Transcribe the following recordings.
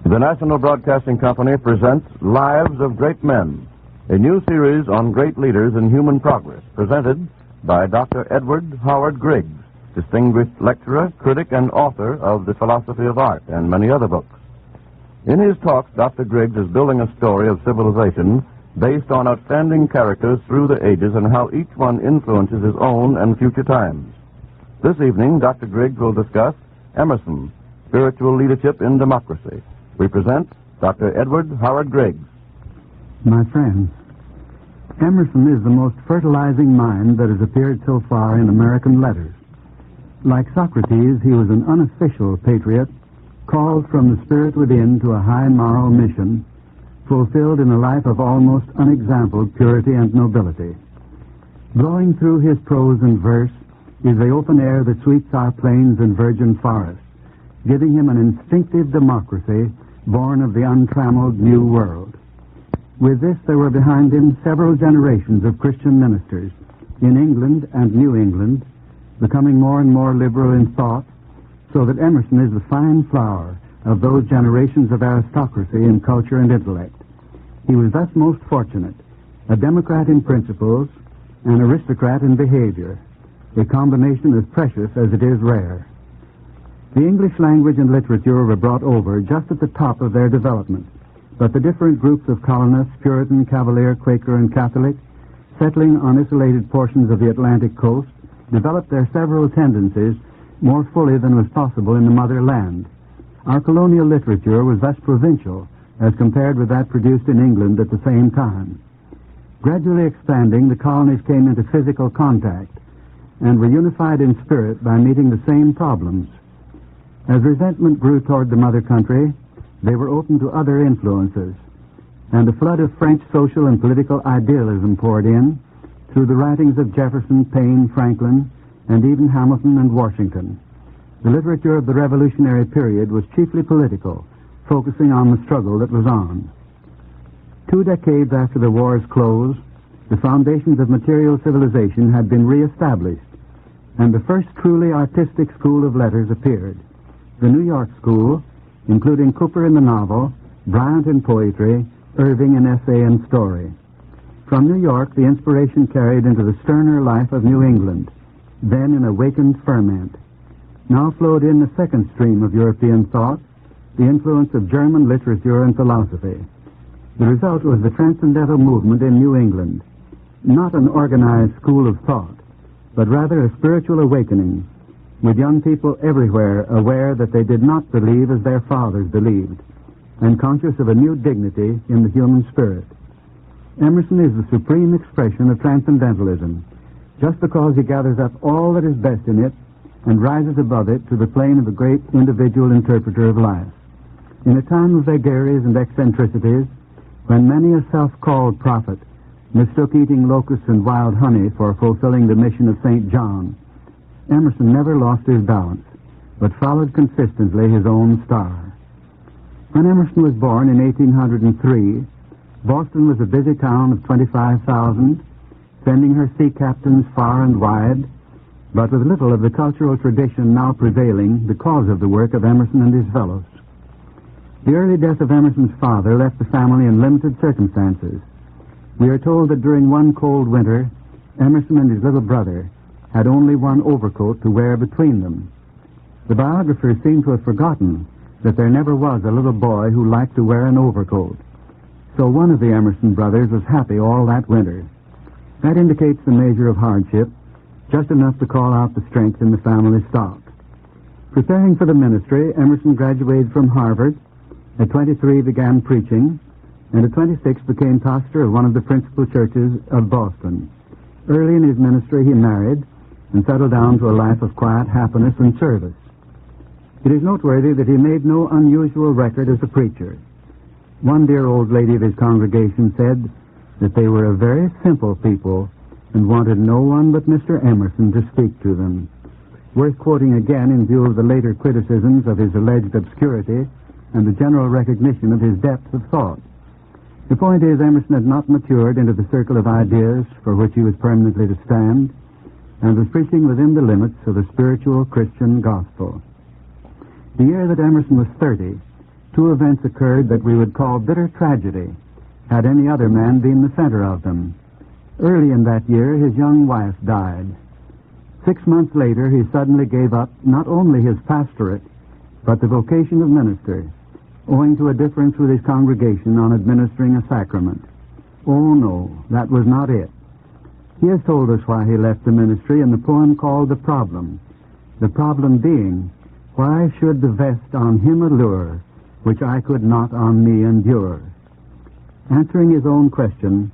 The National Broadcasting Company presents Lives of Great Men, a new series on great leaders in human progress, presented by Dr. Edward Howard Griggs, distinguished lecturer, critic, and author of The Philosophy of Art and many other books. In his talks, Dr. Griggs is building a story of civilization based on outstanding characters through the ages and how each one influences his own and future times. This evening, Dr. Griggs will discuss Emerson, Spiritual Leadership in Democracy. We present Dr. Edward Howard Griggs. My friends, Emerson is the most fertilizing mind that has appeared so far in American letters. Like Socrates, he was an unofficial patriot, called from the spirit within to a high moral mission, fulfilled in a life of almost unexampled purity and nobility. Blowing through his prose and verse is the open air that sweeps our plains and virgin forests, giving him an instinctive democracy born of the untrammeled New World. With this, there were behind him several generations of Christian ministers in England and New England, becoming more and more liberal in thought, so that Emerson is the fine flower of those generations of aristocracy in culture and intellect. He was thus most fortunate, a democrat in principles, an aristocrat in behavior, a combination as precious as it is rare. The English language and literature were brought over just at the top of their development, but the different groups of colonists, Puritan, Cavalier, Quaker, and Catholic, settling on isolated portions of the Atlantic coast, developed their several tendencies more fully than was possible in the motherland. Our colonial literature was thus provincial as compared with that produced in England at the same time. Gradually expanding, the colonies came into physical contact and were unified in spirit by meeting the same problems. As resentment grew toward the mother country, they were open to other influences, and a flood of French social and political idealism poured in through the writings of Jefferson, Paine, Franklin, and even Hamilton and Washington. The literature of the Revolutionary period was chiefly political, focusing on the struggle that was on. 2 decades after the war's close, the foundations of material civilization had been reestablished, and the first truly artistic school of letters appeared. The New York School, including Cooper in the novel, Bryant in poetry, Irving in essay and story. From New York, the inspiration carried into the sterner life of New England, then an awakened ferment. Now flowed in the second stream of European thought, the influence of German literature and philosophy. The result was the transcendental movement in New England, not an organized school of thought, but rather a spiritual awakening, with young people everywhere aware that they did not believe as their fathers believed, and conscious of a new dignity in the human spirit. Emerson is the supreme expression of transcendentalism, just because he gathers up all that is best in it and rises above it to the plane of a great individual interpreter of life. In a time of vagaries and eccentricities, when many a self-called prophet mistook eating locusts and wild honey for fulfilling the mission of St. John, Emerson never lost his balance, but followed consistently his own star. When Emerson was born in 1803, Boston was a busy town of 25,000, sending her sea captains far and wide, but with little of the cultural tradition now prevailing because of the work of Emerson and his fellows. The early death of Emerson's father left the family in limited circumstances. We are told that during one cold winter, Emerson and his little brother had only one overcoat to wear between them. The biographers seem to have forgotten that there never was a little boy who liked to wear an overcoat. So one of the Emerson brothers was happy all that winter. That indicates the measure of hardship, just enough to call out the strength in the family stock. Preparing for the ministry, Emerson graduated from Harvard. At 23 began preaching, and at 26 became pastor of one of the principal churches of Boston. Early in his ministry, he married and settled down to a life of quiet happiness and service. It is noteworthy that he made no unusual record as a preacher. One dear old lady of his congregation said that they were a very simple people and wanted no one but Mr. Emerson to speak to them. Worth quoting again in view of the later criticisms of his alleged obscurity and the general recognition of his depth of thought. The point is, Emerson had not matured into the circle of ideas for which he was permanently to stand, and was preaching within the limits of the spiritual Christian gospel. The year that Emerson was 30, Two events occurred that we would call bitter tragedy, had any other man been the center of them. Early in that year, his young wife died. 6 months later, he suddenly gave up not only his pastorate, but the vocation of minister, owing to a difference with his congregation on administering a sacrament. Oh, no, that was not it. He has told us why he left the ministry in the poem called The Problem. The problem being, why should the vest on him allure, which I could not on me endure? Answering his own question,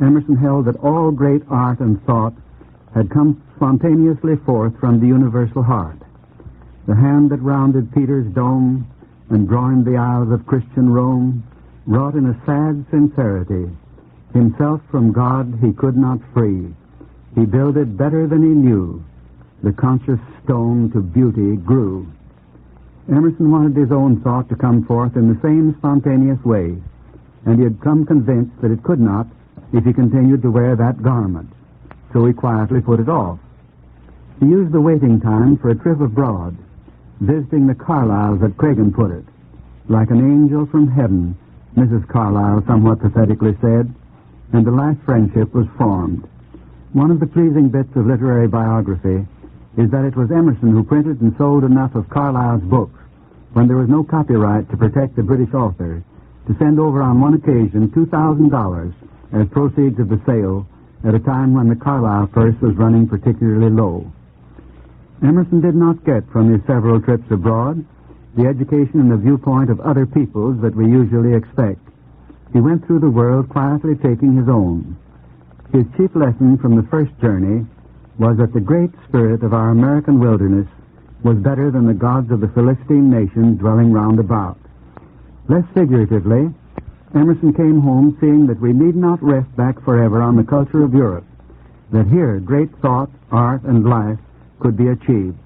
Emerson held that all great art and thought had come spontaneously forth from the universal heart. The hand that rounded Peter's dome and groined the aisles of Christian Rome wrought in a sad sincerity. Himself from God he could not free. He builded better than he knew. The conscious stone to beauty grew. Emerson wanted his own thought to come forth in the same spontaneous way, and he had come convinced that it could not if he continued to wear that garment. So he quietly put it off. He used the waiting time for a trip abroad, visiting the Carlyles, that Craigan put it. Like an angel from heaven, Mrs. Carlyle somewhat pathetically said, and a life friendship was formed. One of the pleasing bits of literary biography is that it was Emerson who printed and sold enough of Carlyle's books, when there was no copyright to protect the British author, to send over on one occasion $2,000 as proceeds of the sale at a time when the Carlyle purse was running particularly low. Emerson did not get from his several trips abroad the education and the viewpoint of other peoples that we usually expect. He went through the world quietly taking his own. His chief lesson from the first journey was that the great spirit of our American wilderness was better than the gods of the Philistine nation dwelling round about. Less figuratively, Emerson came home seeing that we need not rest back forever on the culture of Europe, that here great thought, art, and life could be achieved.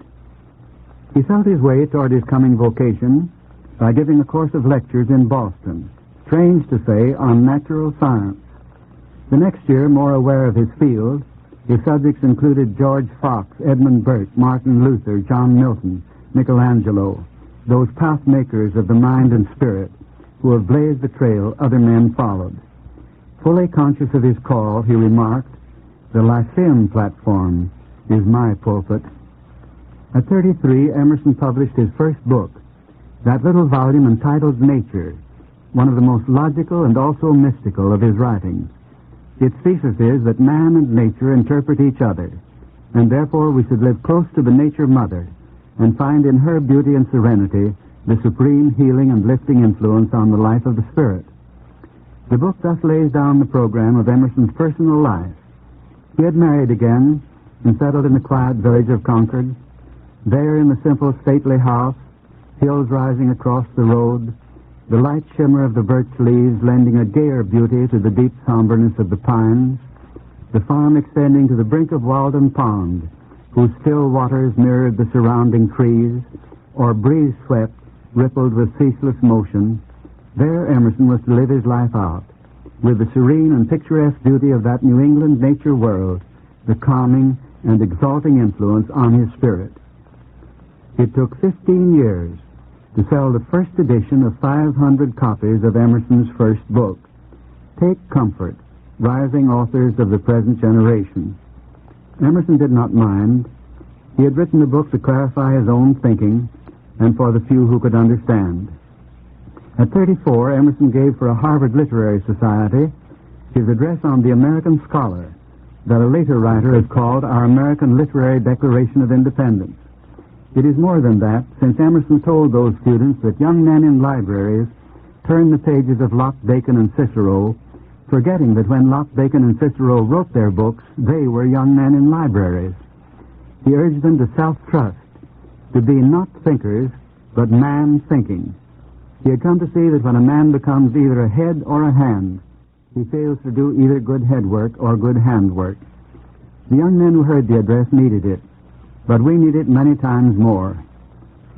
He felt his way toward his coming vocation by giving a course of lectures in Boston, strange to say, on natural science. The next year, more aware of his field, his subjects included George Fox, Edmund Burke, Martin Luther, John Milton, Michelangelo, those path makers of the mind and spirit who have blazed the trail other men followed. Fully conscious of his call, he remarked, "The Lyceum platform is my pulpit." At 33, Emerson published his first book, that little volume entitled Nature, one of the most logical and also mystical of his writings. Its thesis is that man and nature interpret each other, and therefore we should live close to the nature mother and find in her beauty and serenity the supreme healing and lifting influence on the life of the spirit. The book thus lays down the program of Emerson's personal life. He had married again and settled in the quiet village of Concord. There in the simple, stately house, hills rising across the road, the light shimmer of the birch leaves lending a gayer beauty to the deep somberness of the pines, the farm extending to the brink of Walden Pond, whose still waters mirrored the surrounding trees, or breeze-swept, rippled with ceaseless motion. There Emerson was to live his life out, with the serene and picturesque beauty of that New England nature world, the calming and exalting influence on his spirit. It took 15 years to sell the first edition of 500 copies of Emerson's first book, Take Comfort, Rising Authors of the Present Generation. Emerson did not mind. He had written the book to clarify his own thinking and for the few who could understand. At 34, Emerson gave for a Harvard Literary Society his address on the American Scholar, that a later writer has called Our American Literary Declaration of Independence. It is more than that, since Emerson told those students that young men in libraries turn the pages of Locke, Bacon, and Cicero, forgetting that when Locke, Bacon, and Cicero wrote their books, they were young men in libraries. He urged them to self-trust, to be not thinkers, but man-thinking. He had come to see that when a man becomes either a head or a hand, he fails to do either good head work or good hand work. The young men who heard the address needed it, but we need it many times more.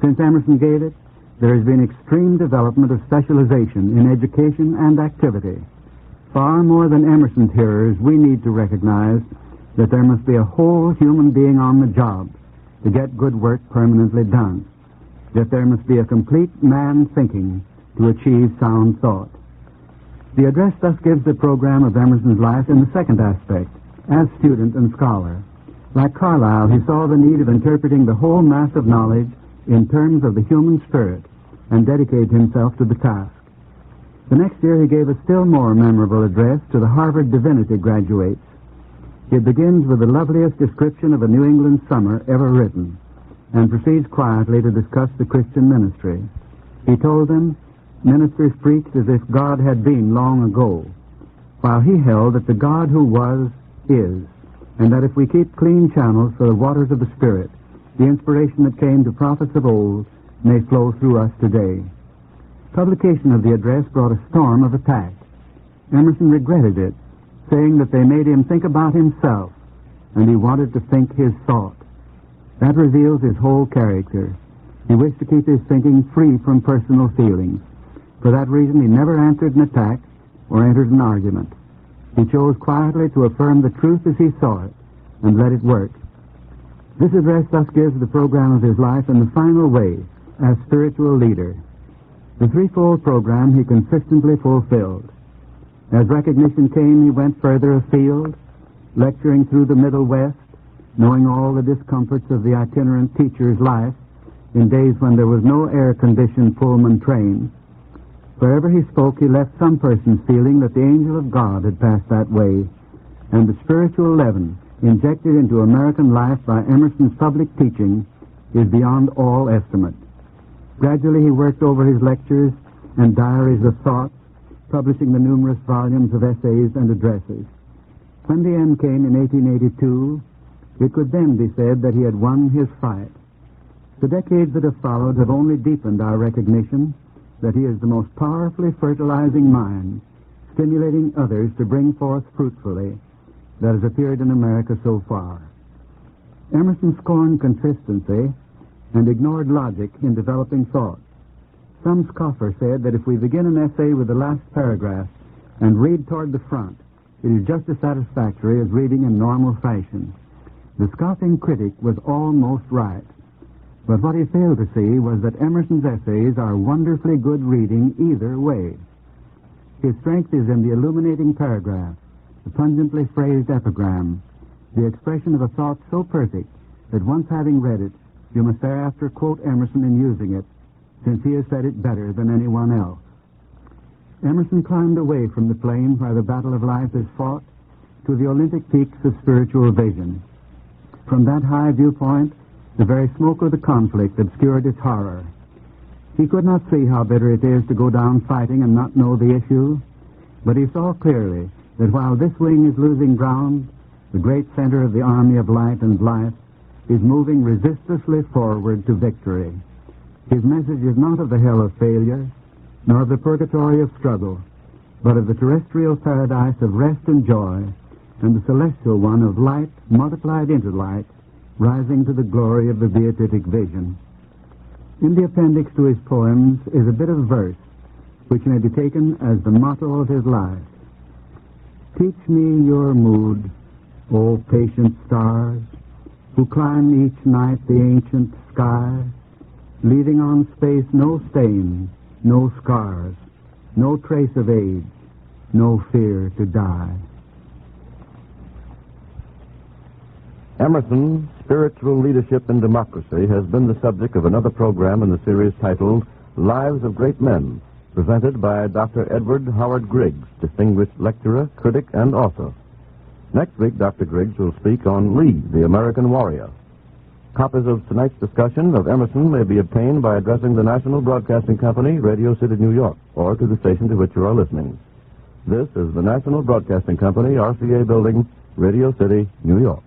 Since Emerson gave it, there has been extreme development of specialization in education and activity. Far more than Emerson's hearers, we need to recognize that there must be a whole human being on the job to get good work permanently done, that there must be a complete man thinking to achieve sound thought. The address thus gives the program of Emerson's life in the second aspect, as student and scholar. Like Carlyle, he saw the need of interpreting the whole mass of knowledge in terms of the human spirit and dedicated himself to the task. The next year he gave a still more memorable address to the Harvard Divinity graduates. It begins with the loveliest description of a New England summer ever written and proceeds quietly to discuss the Christian ministry. He told them, ministers preached as if God had been long ago, while he held that the God who was, is, and that if we keep clean channels for the waters of the Spirit, the inspiration that came to prophets of old may flow through us today. Publication of the address brought a storm of attack. Emerson regretted it, saying that they made him think about himself, and he wanted to think his thought. That reveals his whole character. He wished to keep his thinking free from personal feelings. For that reason, he never answered an attack or entered an argument. He chose quietly to affirm the truth as he saw it and let it work. This address thus gives the program of his life in the final way, as spiritual leader. The threefold program he consistently fulfilled. As recognition came, he went further afield, lecturing through the Middle West, knowing all the discomforts of the itinerant teacher's life in days when there was no air-conditioned Pullman train. Wherever he spoke, he left some persons feeling that the angel of God had passed that way, and the spiritual leaven injected into American life by Emerson's public teaching is beyond all estimate. Gradually he worked over his lectures and diaries of thought, publishing the numerous volumes of essays and addresses. When the end came in 1882, it could then be said that he had won his fight. The decades that have followed have only deepened our recognition that he is the most powerfully fertilizing mind, stimulating others to bring forth fruitfully, that has appeared in America so far. Emerson scorned consistency and ignored logic in developing thought. Some scoffer said that if we begin an essay with the last paragraph and read toward the front, it is just as satisfactory as reading in normal fashion. The scoffing critic was almost right. But what he failed to see was that Emerson's essays are wonderfully good reading either way. His strength is in the illuminating paragraph, the pungently phrased epigram, the expression of a thought so perfect that once having read it, you must thereafter quote Emerson in using it, since he has said it better than anyone else. Emerson climbed away from the plane where the battle of life is fought to the Olympic peaks of spiritual vision. From that high viewpoint, the very smoke of the conflict obscured its horror. He could not see how bitter it is to go down fighting and not know the issue, but he saw clearly that while this wing is losing ground, the great center of the army of light and life is moving resistlessly forward to victory. His message is not of the hell of failure, nor of the purgatory of struggle, but of the terrestrial paradise of rest and joy, and the celestial one of light multiplied into light, rising to the glory of the beatific vision. In the appendix to his poems is a bit of verse, which may be taken as the motto of his life. Teach me your mood, O patient stars, who climb each night the ancient sky, leaving on space no stain, no scars, no trace of age, no fear to die. Emerson, Spiritual Leadership in Democracy, has been the subject of another program in the series titled Lives of Great Men, presented by Dr. Edward Howard Griggs, distinguished lecturer, critic, and author. Next week, Dr. Griggs will speak on Lee, the American warrior. Copies of tonight's discussion of Emerson may be obtained by addressing the National Broadcasting Company, Radio City, New York, or to the station to which you are listening. This is the National Broadcasting Company, RCA Building, Radio City, New York.